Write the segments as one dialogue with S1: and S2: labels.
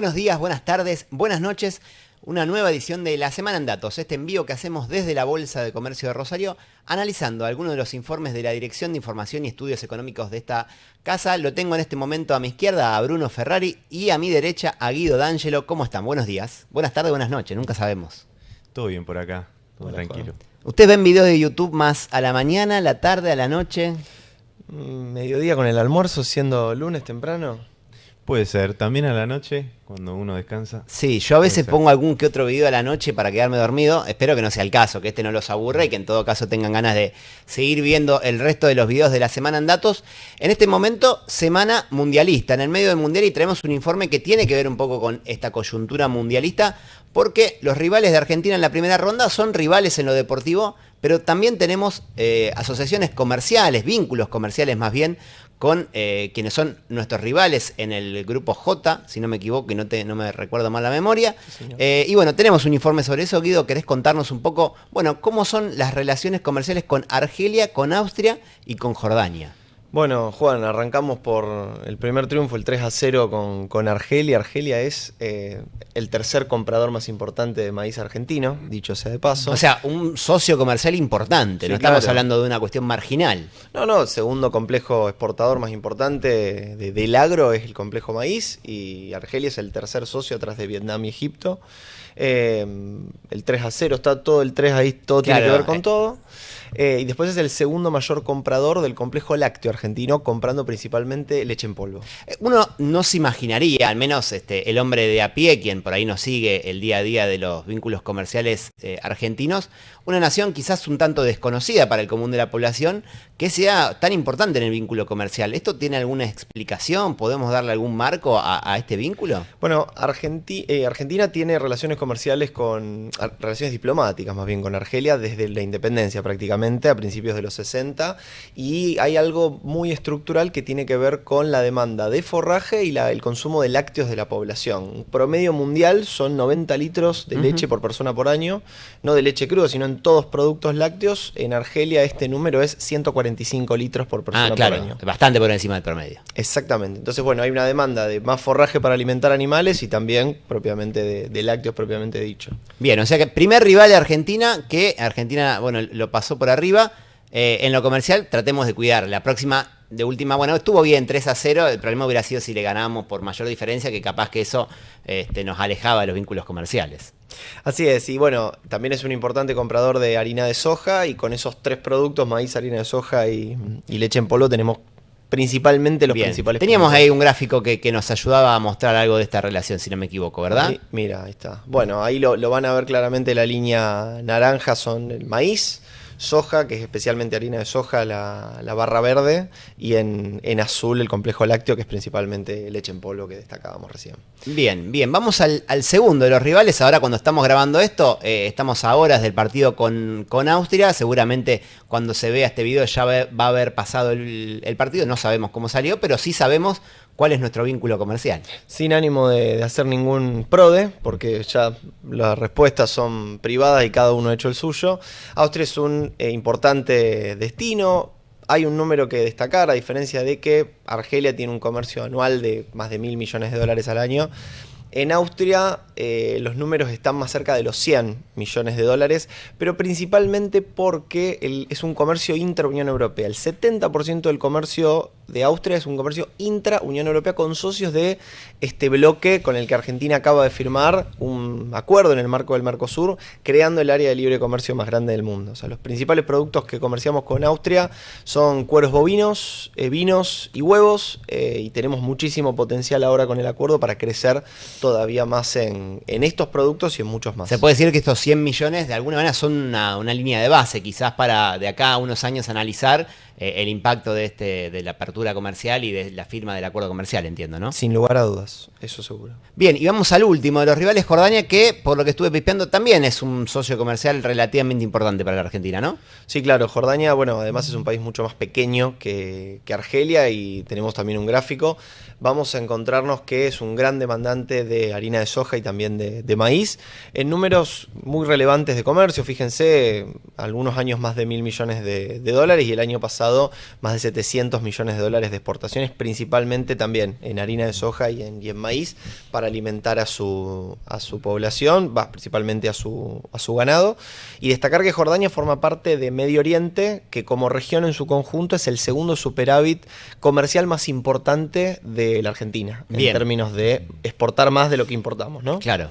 S1: Buenos días, buenas tardes, buenas noches. Una nueva edición de La Semana en Datos, este envío que hacemos desde la Bolsa de Comercio de Rosario, analizando algunos de los informes de la Dirección de Información y Estudios Económicos de esta casa. Lo tengo en este momento a mi izquierda a Bruno Ferrari y a mi derecha a Guido D'Angelo. ¿Cómo están? Buenos días, buenas tardes, buenas noches, nunca sabemos.
S2: Todo bien por acá, todo
S3: Hola,
S2: tranquilo.
S3: Juan.
S1: ¿Ustedes ven videos de YouTube más a la mañana, a la tarde, a la noche?
S3: Mediodía con el almuerzo, siendo lunes temprano.
S2: Puede ser, también a la noche, cuando uno descansa.
S1: Sí, yo a veces
S2: Puede ser.
S1: pongo algún que otro video a la noche para quedarme dormido. Espero que no sea el caso, que este no los aburra y que en todo caso tengan ganas de seguir viendo el resto de los videos de La Semana en Datos. En este momento, semana mundialista, en el medio del mundial, y traemos un informe que tiene que ver un poco con esta coyuntura mundialista, porque los rivales de Argentina en la primera ronda son rivales en lo deportivo, pero también tenemos asociaciones comerciales, vínculos comerciales más bien, con quienes son nuestros rivales en el grupo J, si no me equivoco y no me recuerdo mal la memoria.
S3: Sí, señor.
S1: Y bueno, tenemos un informe sobre eso. Guido, ¿querés contarnos un poco, bueno, cómo son las relaciones comerciales con Argelia, con Austria y con Jordania?
S3: Bueno, Juan, arrancamos por el primer triunfo, el 3-0 con Argelia. Argelia es el tercer comprador más importante de maíz argentino, dicho sea de paso.
S1: O sea, un socio comercial importante,
S3: Sí,
S1: no estamos
S3: claro.
S1: hablando de una cuestión marginal.
S3: No, segundo complejo exportador más importante del agro es el complejo maíz, y Argelia es el tercer socio atrás de Vietnam y Egipto. El 3-0, está todo el 3 ahí, todo
S1: Claro,
S3: tiene que ver con todo. Y después es el segundo mayor comprador del complejo lácteo argentino, comprando principalmente leche en polvo.
S1: Uno no se imaginaría, al menos el hombre de a pie, quien por ahí nos sigue el día a día de los vínculos comerciales argentinos, una nación quizás un tanto desconocida para el común de la población, que sea tan importante en el vínculo comercial. ¿Esto tiene alguna explicación? ¿Podemos darle algún marco a este vínculo?
S3: Bueno, Argentina tiene relaciones comerciales relaciones diplomáticas más bien con Argelia desde la independencia prácticamente, a principios de los 60, y hay algo muy estructural que tiene que ver con la demanda de forraje y el consumo de lácteos de la población. Un promedio mundial son 90 litros de leche por persona por año, no de leche cruda, sino en todos productos lácteos. En Argelia este número es 145 litros por persona
S1: Claro,
S3: por año.
S1: bastante por encima del promedio.
S3: Exactamente. Entonces, bueno, hay una demanda de más forraje para alimentar animales y también propiamente de lácteos propiamente dicho.
S1: Bien, o sea que primer rival de Argentina, que Argentina, bueno, lo pasó por arriba. En lo comercial, tratemos de cuidar. La próxima, de última, bueno, estuvo bien 3-0. El problema hubiera sido si le ganábamos por mayor diferencia, que capaz que eso nos alejaba de los vínculos comerciales.
S3: Así es, y bueno, también es un importante comprador de harina de soja, y con esos tres productos, maíz, harina de soja y leche en polvo, tenemos principalmente los
S1: Bien.
S3: principales
S1: Teníamos
S3: productos.
S1: ahí un gráfico que nos ayudaba a mostrar algo de esta relación, si no me equivoco, ¿verdad?
S3: Ahí, mira, ahí está. Bueno, ahí lo van a ver claramente. La línea naranja son el maíz, soja, que es especialmente harina de soja, la barra verde, y en azul el complejo lácteo, que es principalmente leche en polvo, que destacábamos recién.
S1: Bien, bien. Vamos al segundo de los rivales. Ahora, cuando estamos grabando esto, estamos a horas del partido con Austria. Seguramente cuando se vea este video ya va a haber pasado el partido. No sabemos cómo salió, pero sí sabemos cuál es nuestro vínculo comercial.
S3: Sin ánimo de hacer ningún PRODE, porque ya las respuestas son privadas y cada uno ha hecho el suyo. Austria es un importante destino. Hay un número que destacar, a diferencia de que Argelia tiene un comercio anual de más de $1.000 millones al año. En Austria los números están más cerca de los $100 millones, pero principalmente porque es un comercio intra-Unión Europea. El 70% del comercio de Austria es un comercio intra-Unión Europea, con socios de este bloque con el que Argentina acaba de firmar un acuerdo en el marco del Mercosur, creando el área de libre comercio más grande del mundo. O sea, los principales productos que comerciamos con Austria son cueros bovinos, vinos y huevos, y tenemos muchísimo potencial ahora con el acuerdo para crecer todavía más en estos productos y en muchos más.
S1: Se puede decir que estos 100 millones de alguna manera son una línea de base, quizás para de acá a unos años analizar el impacto de la apertura comercial y de la firma del acuerdo comercial, entiendo, ¿no?
S3: Sin lugar a dudas, eso seguro.
S1: Bien, y vamos al último de los rivales, Jordania, que por lo que estuve pispeando también es un socio comercial relativamente importante para la Argentina, ¿no?
S3: Sí, claro, Jordania, bueno, además es un país mucho más pequeño que Argelia, y tenemos también un gráfico. Vamos a encontrarnos que es un gran demandante de harina de soja y también de maíz, en números muy relevantes de comercio. Fíjense, algunos años más de 1.000 millones de dólares y el año pasado más de 700 millones de dólares de exportaciones, principalmente también en harina de soja y en maíz, para alimentar a su población, principalmente a su ganado. Y destacar que Jordania forma parte de Medio Oriente, que como región en su conjunto es el segundo superávit comercial más importante de la Argentina,
S1: Bien.
S3: en términos de exportar más de lo que importamos, ¿no?
S1: Claro.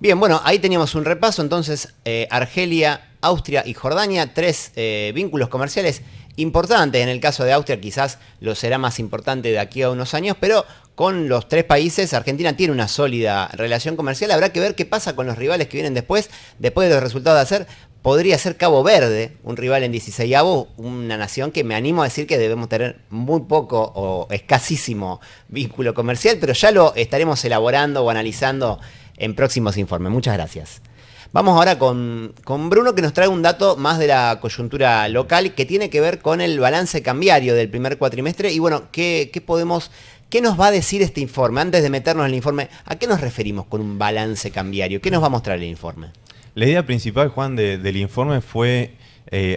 S1: Bien, bueno, ahí teníamos un repaso. Entonces, Argelia, Austria y Jordania, 3 vínculos comerciales importantes. En el caso de Austria quizás lo será más importante de aquí a unos años, pero con los 3 países Argentina tiene una sólida relación comercial. Habrá que ver qué pasa con los rivales que vienen después de los resultados de ayer. Podría ser Cabo Verde, un rival en 16avo, una nación que me animo a decir que debemos tener muy poco o escasísimo vínculo comercial, pero ya lo estaremos elaborando o analizando en próximos informes. Muchas gracias. Vamos ahora con Bruno, que nos trae un dato más de la coyuntura local que tiene que ver con el balance cambiario del primer cuatrimestre. Y bueno, ¿qué nos va a decir este informe? Antes de meternos en el informe, ¿a qué nos referimos con un balance cambiario? ¿Qué nos va a mostrar el informe?
S2: La idea principal, Juan, del informe fue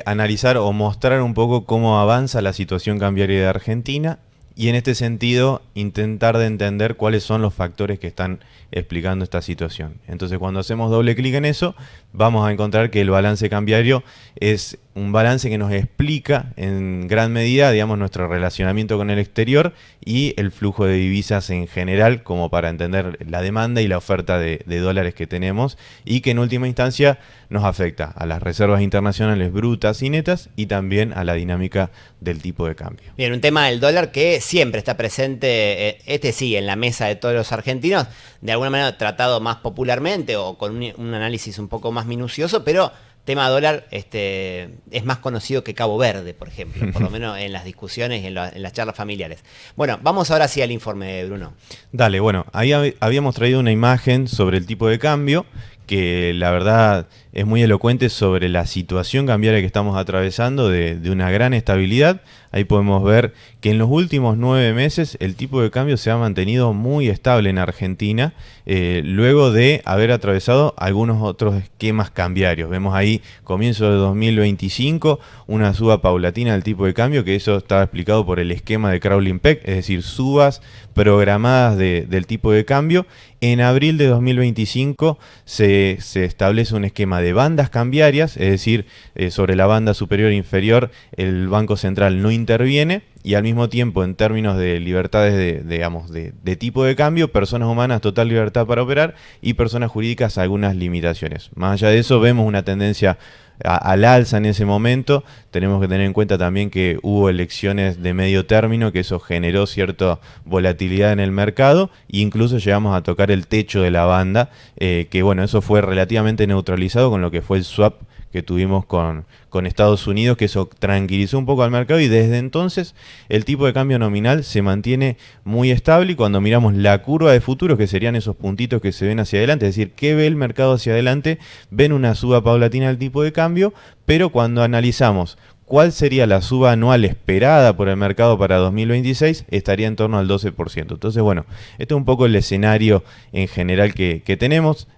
S2: analizar o mostrar un poco cómo avanza la situación cambiaria de Argentina y en este sentido intentar de entender cuáles son los factores que están explicando esta situación. Entonces, cuando hacemos doble clic en eso, vamos a encontrar que el balance cambiario es un balance que nos explica en gran medida, digamos, nuestro relacionamiento con el exterior y el flujo de divisas en general, como para entender la demanda y la oferta de dólares que tenemos y que en última instancia nos afecta a las reservas internacionales brutas y netas y también a la dinámica del tipo de cambio.
S1: Bien, un tema del dólar que siempre está presente, sí, en la mesa de todos los argentinos, de alguna manera tratado más popularmente o con un análisis un poco más minucioso, pero tema dólar es más conocido que Cabo Verde, por ejemplo, por lo menos en las discusiones y en las charlas familiares. Bueno, vamos ahora sí al informe, Bruno.
S2: Dale, bueno, ahí habíamos traído una imagen sobre el tipo de cambio que la verdad es muy elocuente sobre la situación cambiaria que estamos atravesando de una gran estabilidad. Ahí podemos ver que en los últimos 9 meses el tipo de cambio se ha mantenido muy estable en Argentina, luego de haber atravesado algunos otros esquemas cambiarios. Vemos ahí comienzo de 2025 una suba paulatina del tipo de cambio, que eso estaba explicado por el esquema de Crowley-Peck, es decir, subas programadas del tipo de cambio. En abril de 2025 se establece un esquema de bandas cambiarias, es decir, sobre la banda superior e inferior el Banco Central no interviene y al mismo tiempo en términos de libertades de tipo de cambio, personas humanas total libertad para operar y personas jurídicas algunas limitaciones. Más allá de eso vemos una tendencia al alza en ese momento. Tenemos que tener en cuenta también que hubo elecciones de medio término, que eso generó cierta volatilidad en el mercado e incluso llegamos a tocar el techo de la banda, que bueno, eso fue relativamente neutralizado con lo que fue el swap que tuvimos con Estados Unidos, que eso tranquilizó un poco al mercado y desde entonces el tipo de cambio nominal se mantiene muy estable y cuando miramos la curva de futuros, que serían esos puntitos que se ven hacia adelante, es decir, ¿qué ve el mercado hacia adelante? Ven una suba paulatina del tipo de cambio, pero cuando analizamos cuál sería la suba anual esperada por el mercado para 2026, estaría en torno al 12%. Entonces, bueno, este es un poco el escenario en general que tenemos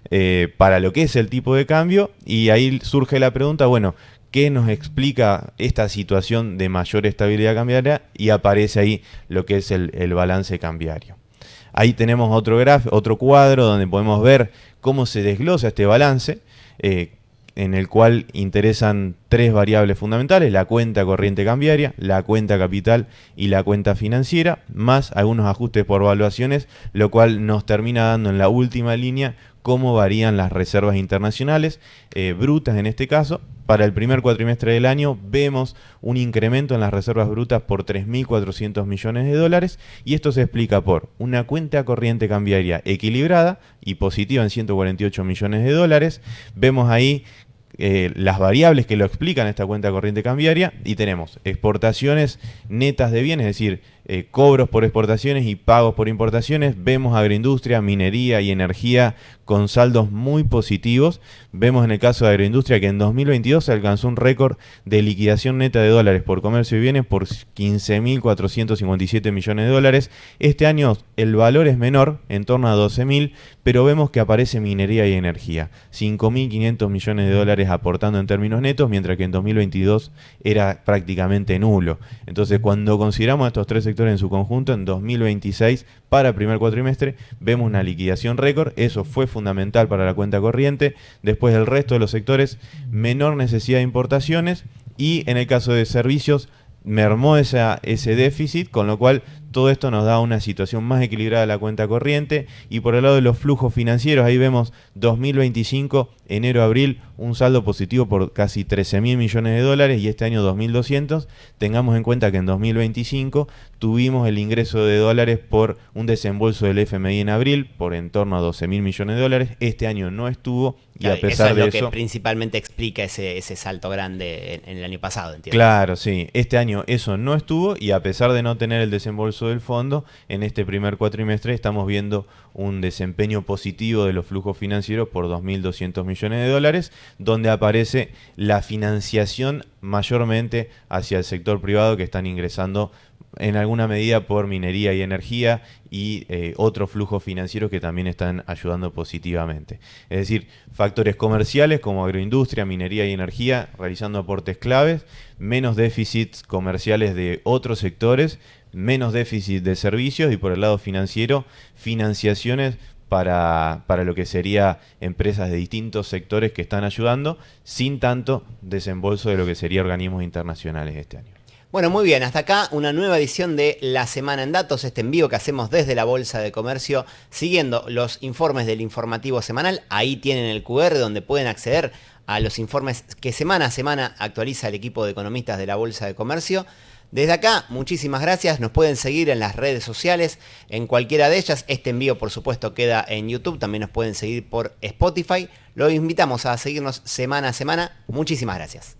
S2: para lo que es el tipo de cambio y ahí surge la pregunta, bueno, ¿qué nos explica esta situación de mayor estabilidad cambiaria? Y aparece ahí lo que es el balance cambiario. Ahí tenemos otro cuadro donde podemos ver cómo se desglosa este balance, en el cual interesan 3 variables fundamentales: la cuenta corriente cambiaria, la cuenta capital y la cuenta financiera, más algunos ajustes por valuaciones, lo cual nos termina dando en la última línea cómo varían las reservas internacionales, brutas en este caso. Para el primer cuatrimestre del año vemos un incremento en las reservas brutas por 3.400 millones de dólares y esto se explica por una cuenta corriente cambiaria equilibrada y positiva en 148 millones de dólares. Vemos ahí las variables que lo explican esta cuenta corriente cambiaria y tenemos exportaciones netas de bienes, es decir, cobros por exportaciones y pagos por importaciones. Vemos agroindustria, minería y energía con saldos muy positivos. Vemos en el caso de agroindustria que en 2022 se alcanzó un récord de liquidación neta de dólares por comercio de bienes por 15.457 millones de dólares. Este año el valor es menor, en torno a 12.000, pero vemos que aparece minería y energía, 5.500 millones de dólares dólares aportando en términos netos, mientras que en 2022 era prácticamente nulo. Entonces, cuando consideramos estos tres sectores en su conjunto, en 2026, para el primer cuatrimestre, vemos una liquidación récord. Eso fue fundamental para la cuenta corriente. Después, el resto de los sectores, menor necesidad de importaciones, y en el caso de servicios, mermó ese déficit, con lo cual todo esto nos da una situación más equilibrada de la cuenta corriente. Y por el lado de los flujos financieros, ahí vemos 2025, enero-abril, un saldo positivo por casi 13.000 millones de dólares, y este año 2.200. Tengamos en cuenta que en 2025 tuvimos el ingreso de dólares por un desembolso del FMI en abril por en torno a 12.000 millones de dólares. Este año no estuvo, y
S1: claro,
S2: a pesar
S1: eso
S2: de
S1: es
S2: eso...
S1: lo que principalmente explica ese salto grande en el año pasado, entiendo.
S2: Claro, sí. Este año eso no estuvo, y a pesar de no tener el desembolso del fondo, en este primer cuatrimestre estamos viendo un desempeño positivo de los flujos financieros por 2.200 millones de dólares, donde aparece la financiación mayormente hacia el sector privado, que están ingresando en alguna medida por minería y energía, y otros flujos financieros que también están ayudando positivamente. Es decir, factores comerciales como agroindustria, minería y energía realizando aportes claves, menos déficits comerciales de otros sectores, menos déficit de servicios, y por el lado financiero, financiaciones para lo que sería empresas de distintos sectores que están ayudando, sin tanto desembolso de lo que sería organismos internacionales este año.
S1: Bueno, muy bien, hasta acá una nueva edición de La Semana en Datos, este envío que hacemos desde la Bolsa de Comercio, siguiendo los informes del informativo semanal. Ahí tienen el QR donde pueden acceder a los informes que semana a semana actualiza el equipo de economistas de la Bolsa de Comercio. Desde acá, muchísimas gracias. Nos pueden seguir en las redes sociales, en cualquiera de ellas. Este envío, por supuesto, queda en YouTube. También nos pueden seguir por Spotify. Los invitamos a seguirnos semana a semana. Muchísimas gracias.